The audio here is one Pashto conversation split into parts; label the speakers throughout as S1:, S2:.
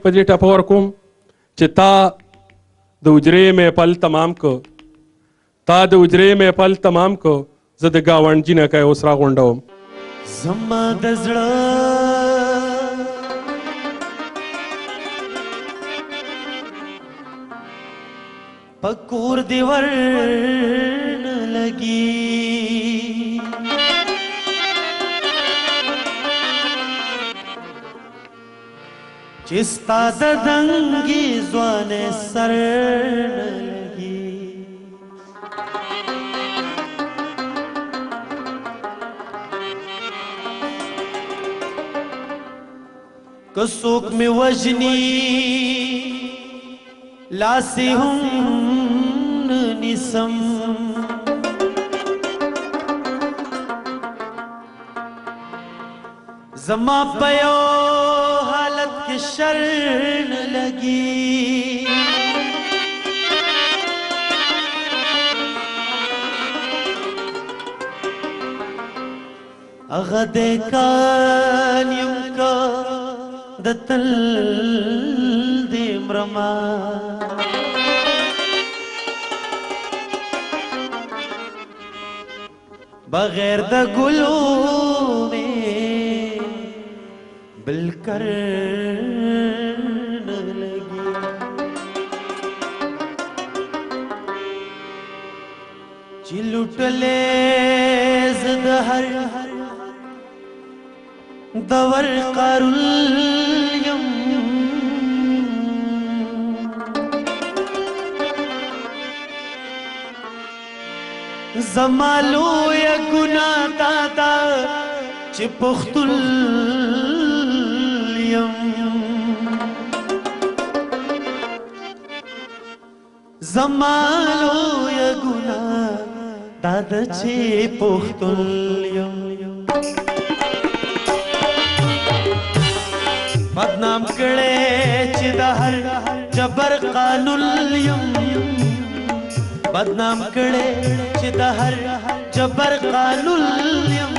S1: په دې ټپه ورکوم چې تا د حجرې محفل تمام کو، تا د حجرې محفل تمام کو، زه د ګاونډي نه کوي اوس راغونډوم.
S2: زما د زړه پکور دی ورن لگی، چستا د دنگی زوان سر لگی. کسوک میں وجنی لاسی ہم نسم، زما پیو حالت کے شرن لگی. اغد کانیم کا دتل دیم رما، بغیر د گلو میں بلکر نہ لگی. چلوٹلے زد ہر دور قارلیم، زمالو یا گناہ دادا چی پختلیم، زمالو یا گناہ دادا چی پختلیم. بدنام کڑے چی دا ہر جبر قانولیم، بدنام کڑے چی دا ہر جبر قانولیم.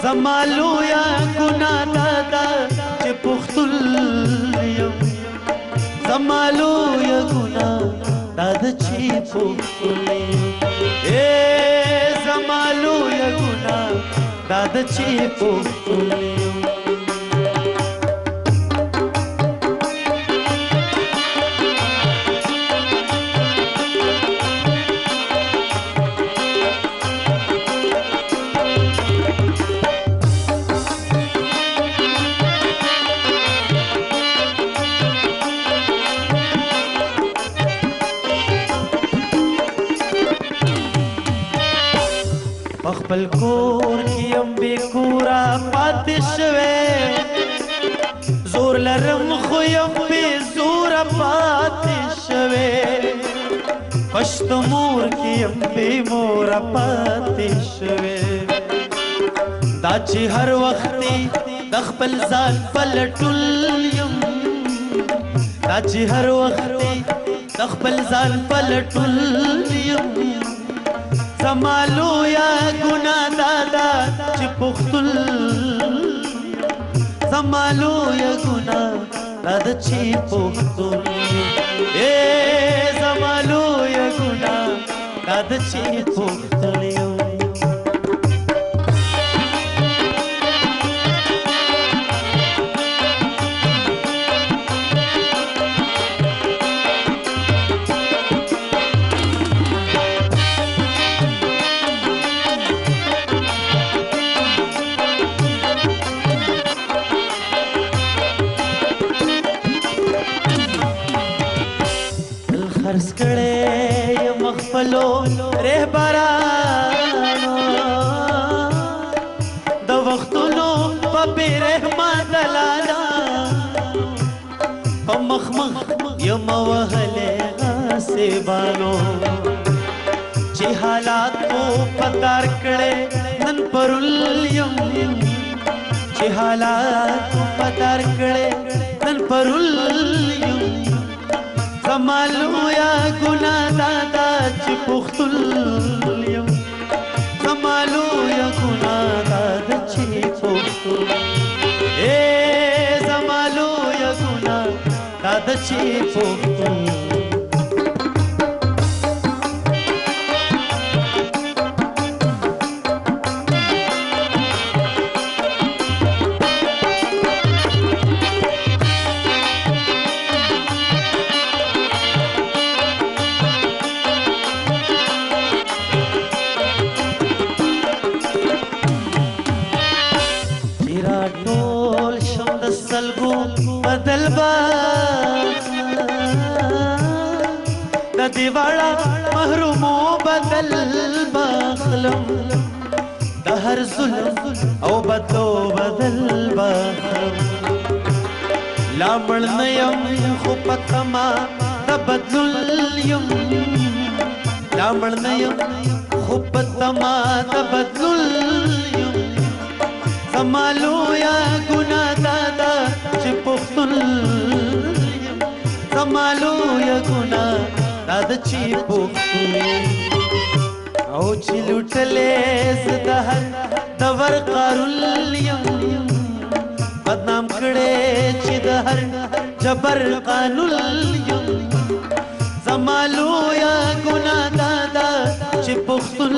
S2: زمالو یا گناہ دادا چی پختلیم، زمالو یا گناہ دادا چی پختلیم. اے زمالو یا گناہ دادا چی پختلیم. خپل کور کی ام بے کورا پاتې شوې، زور لرم خو یم بے زور پاتې شوې. پشت مور کی ام بے مور پاتې شوې، دا چې هر وخت د خپل ځان پلټل یم، دا چې هر وخت د خپل ځان پلټل یم. زمالو یا گناہ دادا چی پختل، زمالو یا گناہ دادا چی پختل. اے زمالو یا گناہ دادا چی پختل. خرس کڑے یا مخفلو رہبرانو، دا وقتونو پا بی رحمت دلانا، پا مخمخ یا موہلے غاسبانو. چی حالات کو پتار کڑے نن پرولیم، چی حالات کو پتار کڑے نن پرولیم. زمالو یا گناہ دادا چی پختلیم، زمالو یا گناہ دادا چی پختلیم. اے زمالو یا گناہ دا د چې پښتون ټول شم د سلګو بدل با د دیواړه محرومو بدل بخلم د هر ظلم او بدلو بدل بخلم لا مړ نه یم خو پتما د بدلول یم لا مړ نه یم خو پتما د بدلول یم زمالو یا ګنا دادا چې پښتون زمالو یا ګنا دادا چې پښتون او چې لوټلې زدهر د ورقارل یم بدنام کړي چې د هر جبر قانون یم زمالو یا ګنا دادا چې پښتون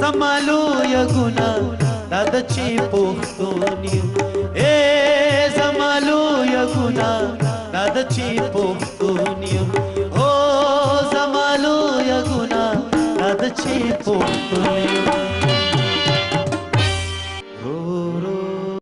S2: زمالو یا ګنا دادا چې پښتون یم اے زمالو یا ګنا دادا چې